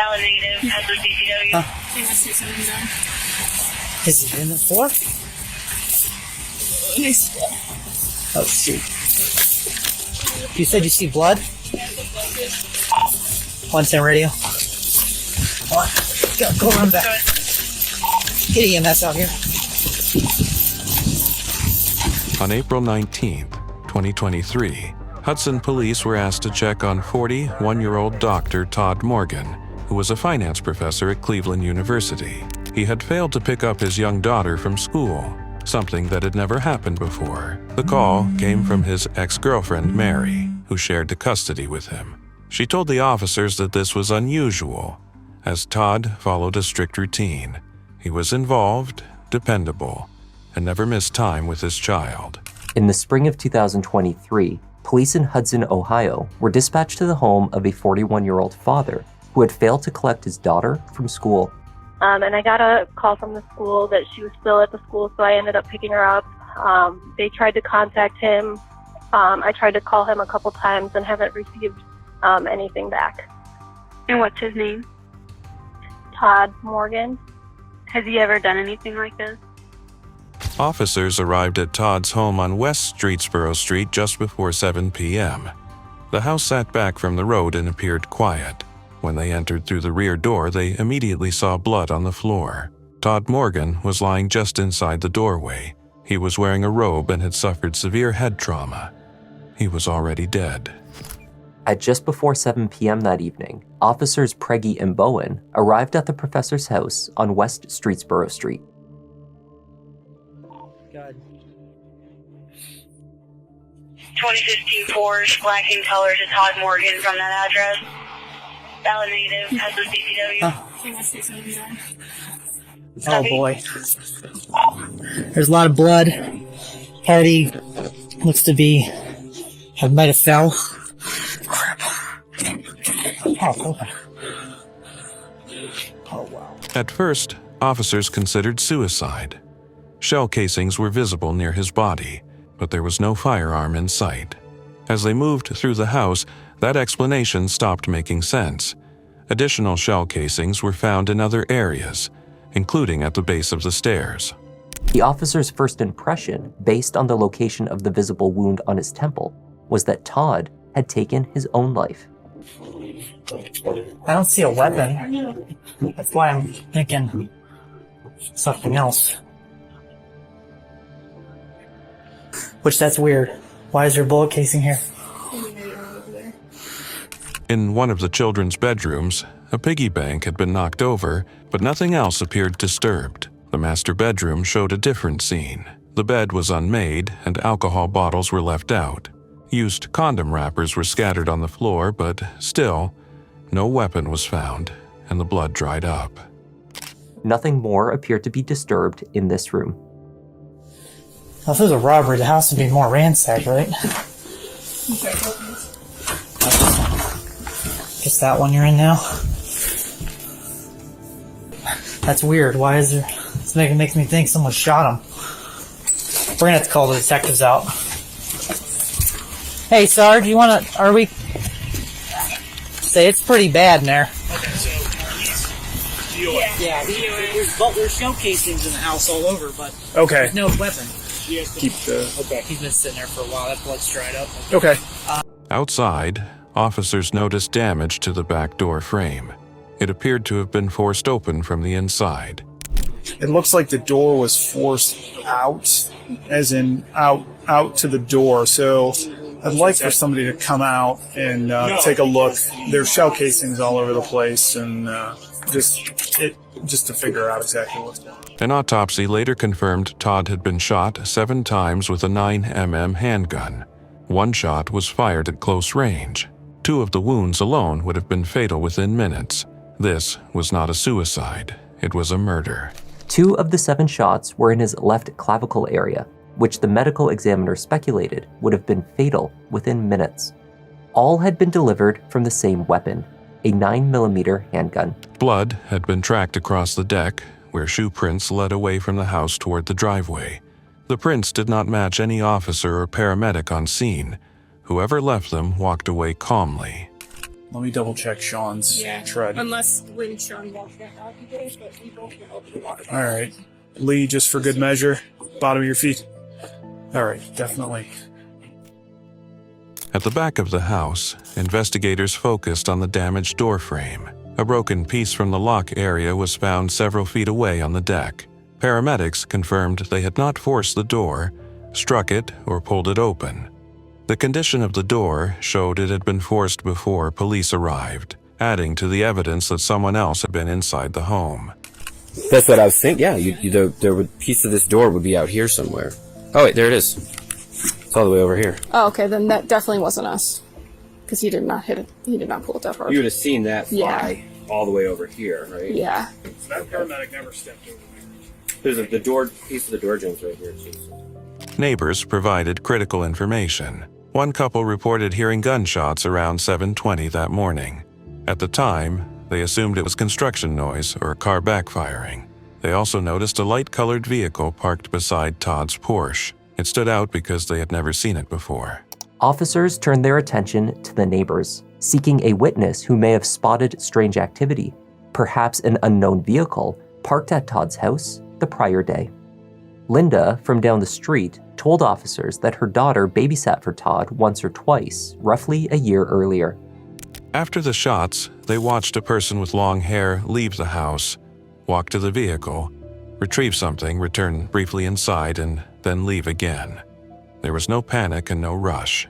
Valid negative, Hudson DCW. Is he in the floor? Oh, shoot. You said you see blood? 110 radio. Come on. Go run back. Get EMS out here. On April 19th, 2023, Hudson police were asked to check on 41-year-old Dr. Todd Morgan, who was a finance professor at Cleveland University. He had failed to pick up his young daughter from school, something that had never happened before. The call came from his ex-girlfriend, Mary, who shared the custody with him. She told the officers that this was unusual, as Todd followed a strict routine. He was involved, dependable, and never missed time with his child. In the spring of 2023, police in Hudson, Ohio, were dispatched to the home of a 41-year-old father who had failed to collect his daughter from school. And I got a call from the school that she was still at the school, so I ended up picking her up. They tried to contact him. I tried to call him a couple times and haven't received anything back. And what's his name? Todd Morgan. Has he ever done anything like this? Officers arrived at Todd's home on West Streetsboro St just before 7 p.m. The house sat back from the road and appeared quiet. When they entered through the rear door, they immediately saw blood on the floor. Todd Morgan was lying just inside the doorway. He was wearing a robe and had suffered severe head trauma. He was already dead. At just before 7 p.m. that evening, officers Preggy and Bowen arrived at the professor's house on West Streetsboro St. God. 2015 Porsche, black in colors, is Todd Morgan from that address. Valid negative, Hudson DCW. Oh boy. There's a lot of blood. Party looks to be, might have fell. Crap. Oh wow. At first, officers considered suicide. Shell casings were visible near his body, but there was no firearm in sight. As they moved through the house, that explanation stopped making sense. Additional shell casings were found in other areas, including at the base of the stairs. The officer's first impression, based on the location of the visible wound on his temple, was that Todd had taken his own life. I don't see a weapon. That's why I'm thinking something else. Which, that's weird. Why is there a bullet casing here? In one of the children's bedrooms, a piggy bank had been knocked over, but nothing else appeared disturbed. The master bedroom showed a different scene. The bed was unmade, and alcohol bottles were left out. Used condom wrappers were scattered on the floor, but still, no weapon was found, and the blood dried up. Nothing more appeared to be disturbed in this room. Well, if it was a robbery, the house would be more ransacked, right? Just that one you're in now? That's weird. Why is there... This makes me think someone shot him. We're gonna have to call the detectives out. Hey, Sarge, you wanna... Are we... Say, it's pretty bad in there. Okay, so Yeah, there's shell casings in the house all over, but okay. there's no weapon. Keep the okay. He's been sitting there for a while. That blood's dried up. Okay. Outside, officers noticed damage to the back door frame. It appeared to have been forced open from the inside. It looks like the door was forced out, as in out to the door. So I'd like for somebody to come out and take a look. There's shell casings all over the place, and just to figure out exactly what's going on. An autopsy later confirmed Todd had been shot 7 times with a 9mm handgun. 1 shot was fired at close range. 2 of the wounds alone would have been fatal within minutes. This was not a suicide. It was a murder. 2 of the 7 shots were in his left clavicle area, which the medical examiner speculated would have been fatal within minutes. All had been delivered from the same weapon, a 9mm handgun. Blood had been tracked across the deck, where shoe prints led away from the house toward the driveway. The prints did not match any officer or paramedic on scene. Whoever left them walked away calmly. Let me double check Sean's tread. Unless when Sean walked back out today, but we both can open the water. All right. Lee, just for good measure, bottom of your feet. All right, definitely. At the back of the house, investigators focused on the damaged door frame. A broken piece from the lock area was found several feet away on the deck. Paramedics confirmed they had not forced the door, struck it, or pulled it open. The condition of the door showed it had been forced before police arrived, adding to the evidence that someone else had been inside the home. That's what I was thinking. Yeah, the piece of this door would be out here somewhere. Oh wait, there it is. It's all the way over here. Oh, okay, then that definitely wasn't us. Because he did not hit it. He did not pull it that hard. You would have seen that fly all the way over here, right? Yeah. So that paramedic never stepped over there. There's the door piece of the door jambs right here too. Neighbors provided critical information. One couple reported hearing gunshots around 7:20 that morning. At the time, they assumed it was construction noise or a car backfiring. They also noticed a light-colored vehicle parked beside Todd's Porsche. It stood out because they had never seen it before. Officers turned their attention to the neighbors, seeking a witness who may have spotted strange activity, perhaps an unknown vehicle parked at Todd's house the prior day. Linda, from down the street, told officers that her daughter babysat for Todd once or twice, roughly a year earlier. After the shots, they watched a person with long hair leave the house, walk to the vehicle, retrieve something, return briefly inside, and then leave again. There was no panic and no rush.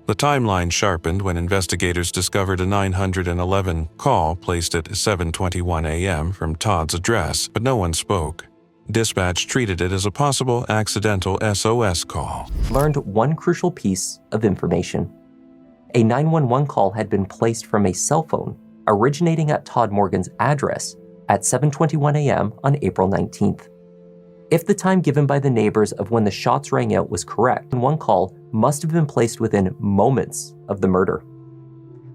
The timeline sharpened when investigators discovered a 911 call placed at 7:21 a.m. from Todd's address, but no one spoke. Dispatch treated it as a possible accidental SOS call. Learned one crucial piece of information. A 911 call had been placed from a cell phone originating at Todd Morgan's address at 7:21 a.m. on April 19th. If the time given by the neighbors of when the shots rang out was correct, one call must have been placed within moments of the murder.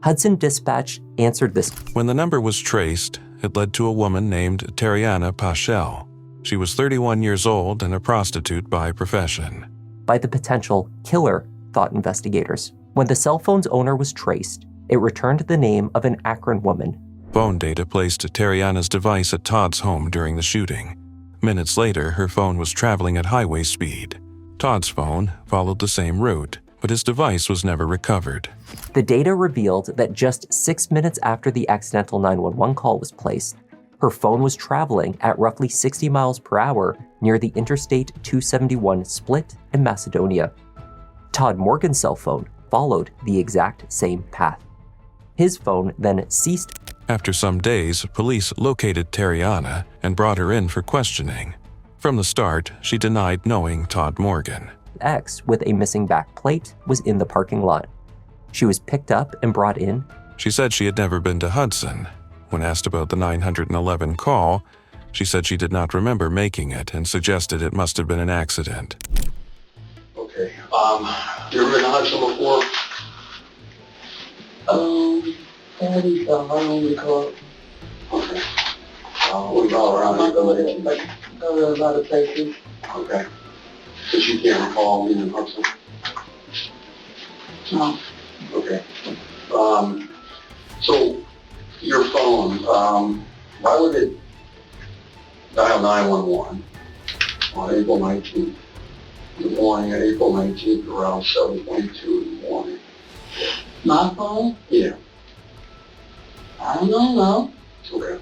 Hudson Dispatch answered this. When the number was traced, it led to a woman named Teriana Pashel. She was 31 years old and a prostitute by profession. By the potential killer, thought investigators. When the cell phone's owner was traced, it returned the name of an Akron woman. Phone data placed Teriana's device at Todd's home during the shooting. Minutes later, her phone was traveling at highway speed. Todd's phone followed the same route, but his device was never recovered. The data revealed that just 6 minutes after the accidental 911 call was placed, her phone was traveling at roughly 60 miles per hour near the Interstate 271 split in Macedonia. Todd Morgan's cell phone followed the exact same path. His phone then ceased. After some days, police located Teriana and brought her in for questioning. From the start, she denied knowing Todd Morgan. X with a missing back plate was in the parking lot. She was picked up and brought in. She said she had never been to Hudson. When asked about the 911 call, she said she did not remember making it and suggested it must have been an accident. Okay. You ever been to Hudson before? I don't recall. Okay. What about around here? Go to a lot of places. Okay. But you can't recall being in Hudson? No. Okay. So, your phone, why would it dial 911 on April 19th in the morning, at April 19th around 7:22 in the morning? My phone? Yeah. I don't know. Okay.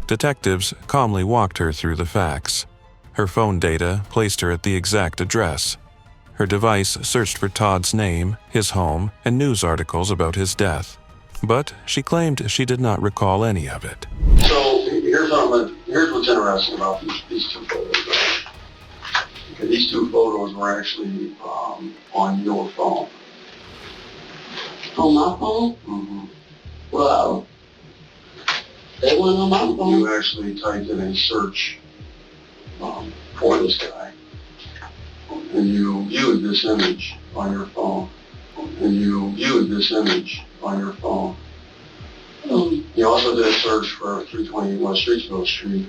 Detectives calmly walked her through the facts. Her phone data placed her at the exact address. Her device searched for Todd's name, his home, and news articles about his death. But she claimed she did not recall any of it. So here's what's interesting about these two photos. Right? Okay, these two photos were actually on your phone. On my phone? Mm-hmm. Well, they weren't on my phone. You actually typed in a search for this guy, and you viewed this image on your phone. You also did a search for 320 West Streetsboro St,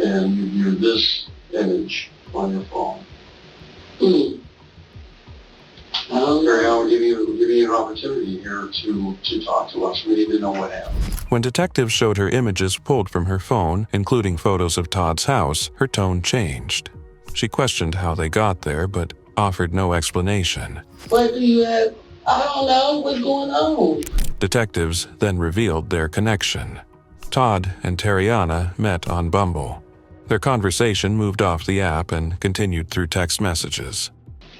and you viewed this image on your phone. Terry, I will give you an opportunity here to talk to us. We need to know what happened. When detectives showed her images pulled from her phone, including photos of Todd's house, her tone changed. She questioned how they got there, but offered no explanation. What do you have? I don't know what's going on. Detectives then revealed their connection. Todd and Teriana met on Bumble. Their conversation moved off the app and continued through text messages.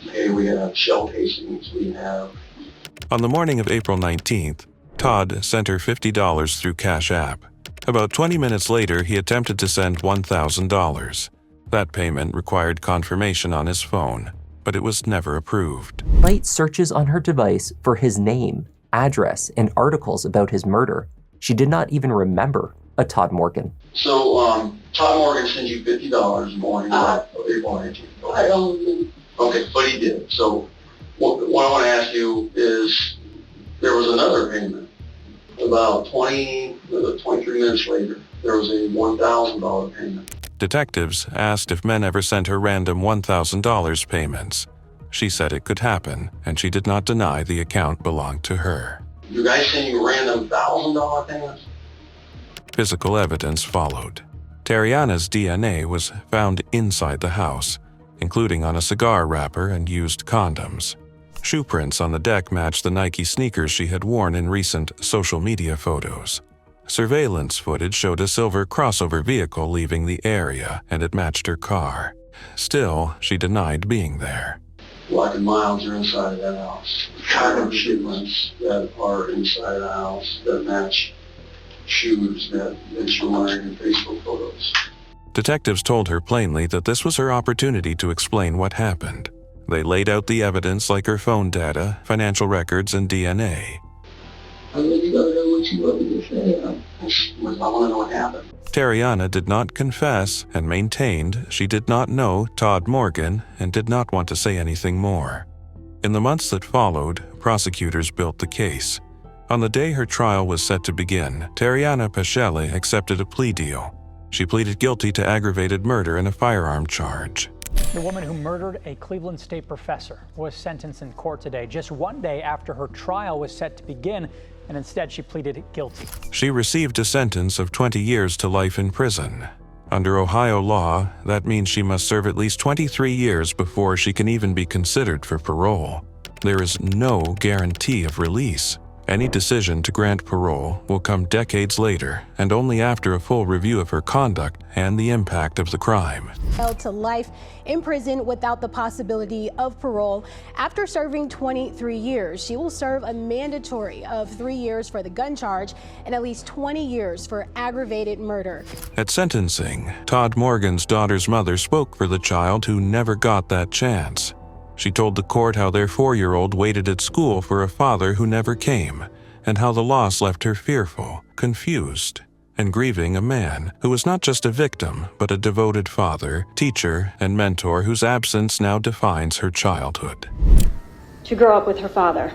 Okay, we have shell casings. We have... On the morning of April 19th, Todd sent her $50 through Cash App. About 20 minutes later, he attempted to send $1,000. That payment required confirmation on his phone, but it was never approved. Despite searches on her device for his name, address, and articles about his murder, she did not even remember a Todd Morgan. So, Todd Morgan sent you $50 in the morning of April 19th. Okay. I don't know. Okay, but he did. So, what I want to ask you is, there was another payment. About 23 minutes later, there was a $1,000 payment. Detectives asked if men ever sent her random $1,000 payments. She said it could happen, and she did not deny the account belonged to her. You guys send you random $1,000 payments? Physical evidence followed. Teriana's DNA was found inside the house, including on a cigar wrapper and used condoms. Shoe prints on the deck matched the Nike sneakers she had worn in recent social media photos. Surveillance footage showed a silver crossover vehicle leaving the area, and it matched her car. Still, she denied being there. Walking miles are inside of that house. Kind of shipments that are inside of the house that match shoes that you're wearing in Facebook photos. Detectives told her plainly that this was her opportunity to explain what happened. They laid out the evidence like her phone data, financial records, and DNA. I really don't know what you want me to say. I want to know what happened. Teriana did not confess and maintained she did not know Todd Morgan and did not want to say anything more. In the months that followed, prosecutors built the case. On the day her trial was set to begin, Teriana Pashel accepted a plea deal. She pleaded guilty to aggravated murder and a firearm charge. The woman who murdered a Cleveland State professor was sentenced in court today, just one day after her trial was set to begin, and instead she pleaded guilty. She received a sentence of 20 years to life in prison. Under Ohio law, that means she must serve at least 23 years before she can even be considered for parole. There is no guarantee of release. Any decision to grant parole will come decades later, and only after a full review of her conduct and the impact of the crime. Held to life in prison without the possibility of parole. After serving 23 years, she will serve a mandatory of 3 years for the gun charge and at least 20 years for aggravated murder. At sentencing, Todd Morgan's daughter's mother spoke for the child who never got that chance. She told the court how their 4-year-old waited at school for a father who never came, and how the loss left her fearful, confused, and grieving a man who was not just a victim, but a devoted father, teacher, and mentor whose absence now defines her childhood. To grow up with her father.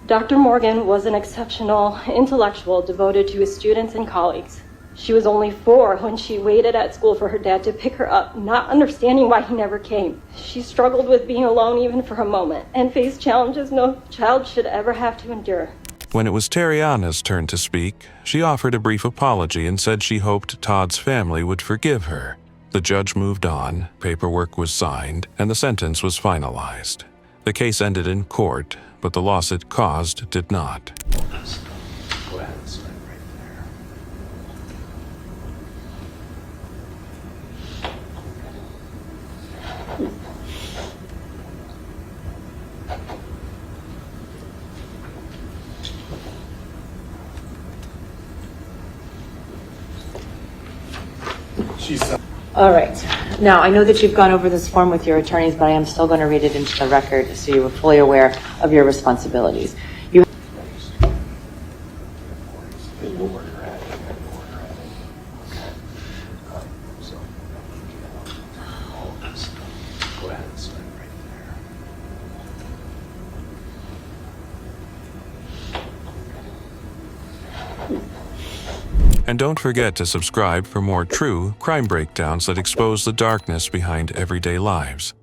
Dr. Morgan was an exceptional intellectual devoted to his students and colleagues. She was only 4 when she waited at school for her dad to pick her up, not understanding why he never came. She struggled with being alone even for a moment and faced challenges no child should ever have to endure. When it was Teriana's turn to speak, she offered a brief apology and said she hoped Todd's family would forgive her. The judge moved on, paperwork was signed, and the sentence was finalized. The case ended in court, but the loss it caused did not. Go ahead and start right there. All right. Now, I know that you've gone over this form with your attorneys, but I am still going to read it into the record so you are fully aware of your responsibilities. And don't forget to subscribe for more true crime breakdowns that expose the darkness behind everyday lives.